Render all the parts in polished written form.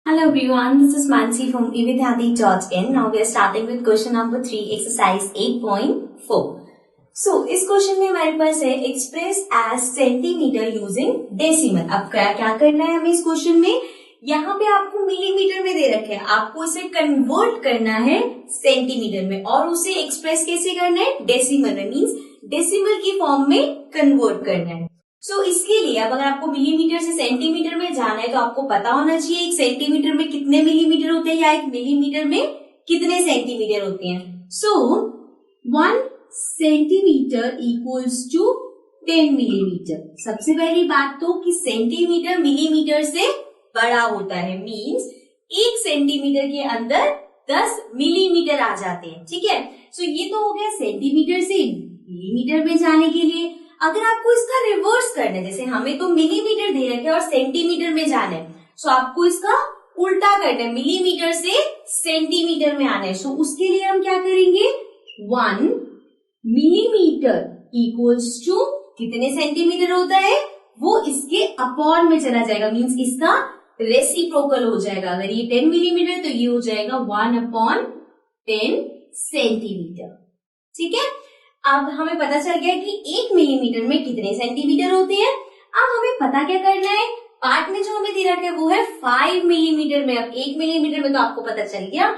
Hello everyone, this is Mansi from evidyati.in. Now we are starting with question number 3, exercise 8.4. So, इस question में हमारे पास है express as centimetre using decimal. अब क्या करना है हमें इस क्वेश्चन में? यहाँ पे आपको मिलीमीटर में दे रखे हैं, आपको इसे कन्वर्ट करना है सेंटीमीटर में और उसे एक्सप्रेस कैसे करना है? डेसिमल में, मीन्स डेसिमल की फॉर्म में कन्वर्ट करना है. सो इसके लिए अब अगर आपको मिलीमीटर से सेंटीमीटर में जाना है तो आपको पता होना चाहिए एक सेंटीमीटर में कितने मिलीमीटर होते हैं या एक मिलीमीटर में कितने सेंटीमीटर होते हैं. सो 1 सेंटीमीटर इक्वल्स टू 10 मिलीमीटर. सबसे पहली बात तो कि सेंटीमीटर मिलीमीटर से बड़ा होता है, मीन्स 1 सेंटीमीटर के अंदर 10 मिलीमीटर आ जाते हैं. ठीक है, सो ये तो हो गया सेंटीमीटर से मिलीमीटर में जाने के लिए. अगर आपको इसका रिवर्स करना है, जैसे हमें तो मिलीमीटर दे रखे और सेंटीमीटर में जाना है, सो आपको इसका उल्टा करना है, मिलीमीटर से सेंटीमीटर में आना है. सो उसके लिए हम क्या करेंगे? 1 मिलीमीटर इक्वल्स टू कितने सेंटीमीटर होता है वो इसके अपॉन में चला जाएगा, मीन्स इसका रेसिप्रोकल हो जाएगा. अगर ये 10 मिलीमीटर तो ये हो जाएगा 1/10 सेंटीमीटर. ठीक है, अब हमें पता चल गया कि 1 मिलीमीटर में कितने सेंटीमीटर होते हैं. अब हमें पता क्या करना है? पार्ट में जो हमें दे रखा है वो है 5 मिलीमीटर में. अब 1 मिलीमीटर में तो आपको पता चल गया,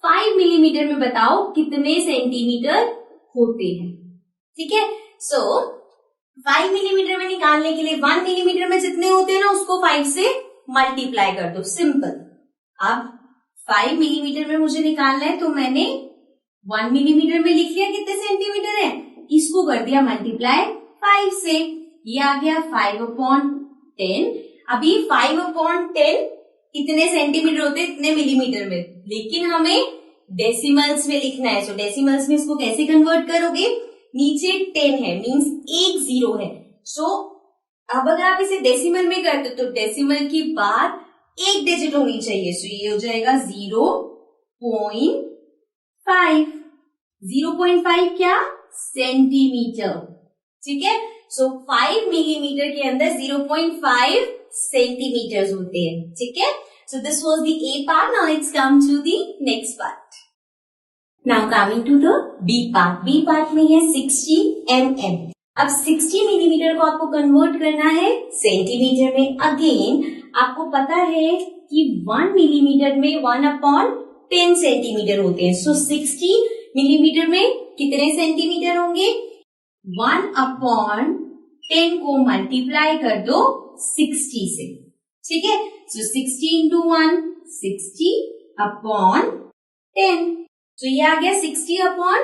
5 मिलीमीटर में बताओ कितने सेंटीमीटर होते हैं. ठीक है, सो 5 मिलीमीटर में निकालने के लिए 1 मिलीमीटर में जितने होते हैं ना उसको 5 से मल्टीप्लाई कर दो, सिंपल. अब 5 मिलीमीटर में मुझे निकालना है तो मैंने 1 मिलीमीटर में लिख लिया कितने सेंटीमीटर है, इसको कर दिया मल्टीप्लाई 5 से, ये आ गया 5/10. अभी 5/10 कितने सेंटीमीटर होते हैं? इतने मिलीमीटर में, लेकिन हमें डेसिमल्स में लिखना है. सो डेसिमल्स में इसको कैसे कन्वर्ट करोगे? नीचे 10 है, मीन्स 1 0 है. सो अब अगर आप इसे डेसिमल में करते तो डेसिमल की बाद एक डिजिट होनी चाहिए. सो ये हो जाएगा 0.5. 0.5 क्या? सेंटीमीटर. ठीक है, सो 5 मिलीमीटर के अंदर 0.5 सेंटीमीटर होते हैं. ठीक है, so this was the A part. Now let's come to the next part. Now coming to the B part. B part में है 60 mm. अब 60 मिलीमीटर को आपको कन्वर्ट करना है सेंटीमीटर में. अगेन आपको पता है कि 1 मिलीमीटर में 1/10 सेंटीमीटर होते हैं. सो 60 मिलीमीटर में कितने सेंटीमीटर होंगे? 1/10 को मल्टीप्लाई कर दो 60 से. ठीक है, सो 60 into 1 60/10. तो ये आ गया 60/10.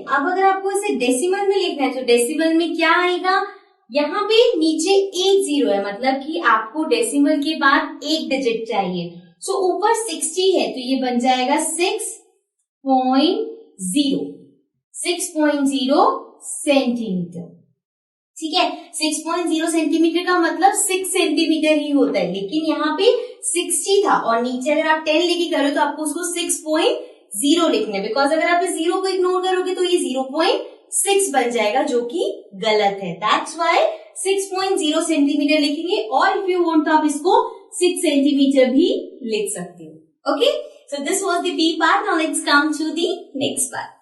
अब अगर आपको इसे डेसिमल में लिखना है तो डेसिमल में क्या आएगा? यहाँ पे नीचे 1 0 है, मतलब कि आपको डेसिमल के बाद एक डिजिट चाहिए. सो ऊपर 60 है तो ये बन जाएगा 6.0 सेंटीमीटर. ठीक है, 6.0 सेंटीमीटर का मतलब 6 सेंटीमीटर ही होता है, लेकिन यहाँ पे 60 था और नीचे अगर आप 10 लेके करो तो आपको उसको 6.0 लिखना है, बिकॉज अगर आप इस 0 को इग्नोर करोगे तो ये 0.6 बन जाएगा, जो कि गलत है. दैट्स व्हाई 6.0 सेंटीमीटर लिखेंगे, और इफ यू वांट तो आप इसको 6 सेंटीमीटर भी लिख सकते हो. Okay, so this was the B part. Now let's come to the next part.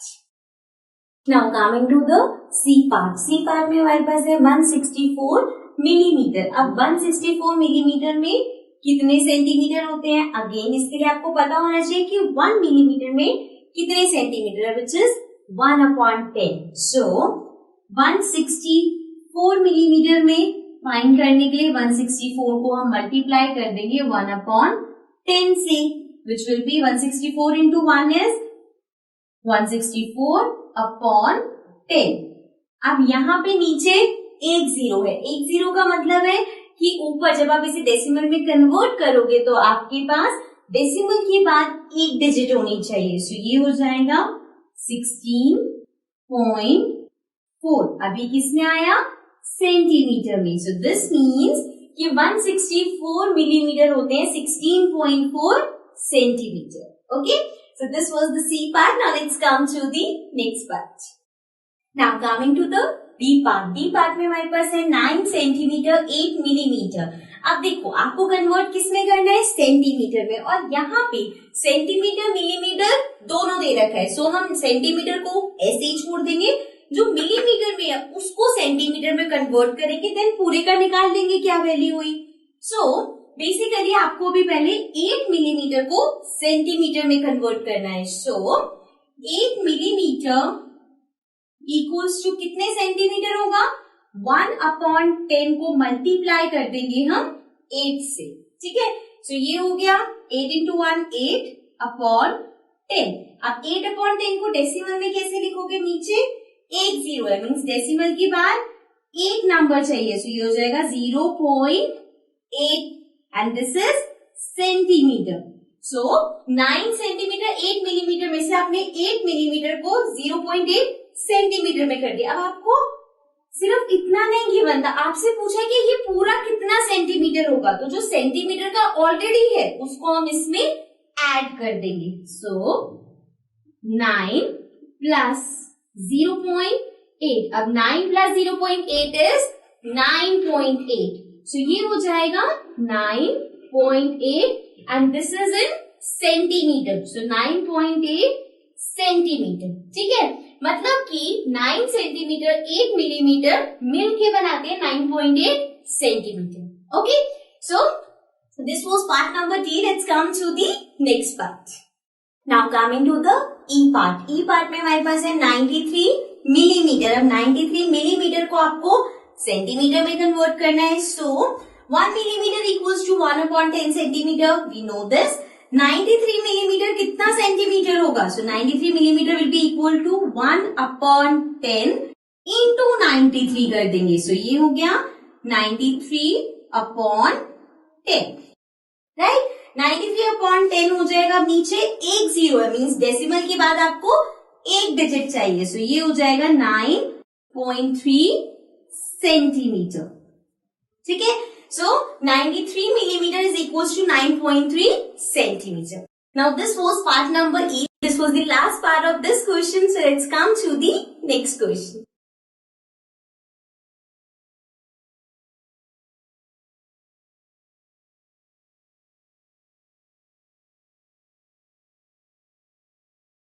Now coming to the C part. C part में हमारे पास है 164 मिलीमीटर. अब 164 मिलीमीटर में कितने सेंटीमीटर होते हैं? अगेन इसके लिए आपको पता होना चाहिए कि 1 मिलीमीटर में कितने सेंटीमीटर है, विच इज 1/10. सो 164 मिलीमीटर में फाइंड करने के लिए 164 को हम मल्टीप्लाई कर देंगे 1/10 से, which will be 164 into 1 is 164/10. अब यहाँ पे नीचे 1 0 है. 1 0 का मतलब है कि ऊपर जब आप इसे डेसिमल में कन्वर्ट करोगे तो आपके पास डेसिमल के बाद एक डिजिट होनी चाहिए. सो ये हो जाएगा 16.4. अभी किसमें आया? सेंटीमीटर में. सो दिस मीन्स कि 164 मिलीमीटर होते हैं 16.4 centimetre. Okay, so this was the C part. Now let's come to the next part. Now coming to the D part. D part में हमारे पास है 9 सेंटीमीटर 8 मिलीमीटर. अब देखो आपको कन्वर्ट किस में करना है, सेंटीमीटर में, और यहाँ पे सेंटीमीटर मिलीमीटर दोनों दे रखा है। सो हम सेंटीमीटर को ऐसे ही छोड़ देंगे, जो मिलीमीटर में है उसको सेंटीमीटर में कन्वर्ट करेंगे, देन पूरे का निकाल लेंगे क्या वैल्यू हुई। सो बेसिकली आपको भी पहले 8 मिलीमीटर को सेंटीमीटर में कन्वर्ट करना है। सो 8 मिलीमीटर इक्वल्स टू कितने सेंटीमीटर होगा, 1/10 को मल्टीप्लाई कर देंगे हम 8 से, ठीक है। सो ये हो गया 8 into 1 8/10। अब 8/10 को डेसिमल में कैसे लिखोगे, नीचे एक जीरो है, मीन्स डेसिमल के बाद एक नंबर चाहिए। सो ये हो जाएगा 0.8 and this is centimetre. So 9 centimetre 8 millimetre में से आपने 8 मिलीमीटर को 0.8 सेंटीमीटर में कर दिया। अब आपको सिर्फ इतना नहीं गिवन था, आपसे पूछा कि ये पूरा कितना सेंटीमीटर होगा, तो जो सेंटीमीटर का ऑलरेडी है उसको हम इसमें ऐड कर देंगे। सो 9 प्लस 0.8, अब 9 प्लस 0.8 इज 9.8। सो ये हो जाएगा 9.8 and this is in centimetre. So 9.8 centimetre, ठीक है। मतलब कि 9 सेंटीमीटर 8 मिलीमीटर मिलके बनाते हैं 9.8 centimetre. Okay, so this was part number D. Let's come to the next part. Now coming to the E part. E part में हमारे पास है 93 मिलीमीटर। अब 93 मिलीमीटर को आपको सेंटीमीटर में कन्वर्ट करना है। So 1 millimetre equals to 1/10 centimetre, we know this. 93 millimetre कितना सेंटीमीटर होगा, so 93 millimetre will be equal to 1/10 into 93 कर देंगे। सो ये हो गया 93/10, राइट। 93/10 हो जाएगा, अब नीचे एक जीरो है, मीन्स डेसिमल के बाद आपको एक डिजिट चाहिए। सो ये हो जाएगा 9.3 सेंटीमीटर, ठीक है। So 93 millimeter is equals to 9.3 centimeter. Now this was part number E. This was the last part of this question. So let's come to the next question.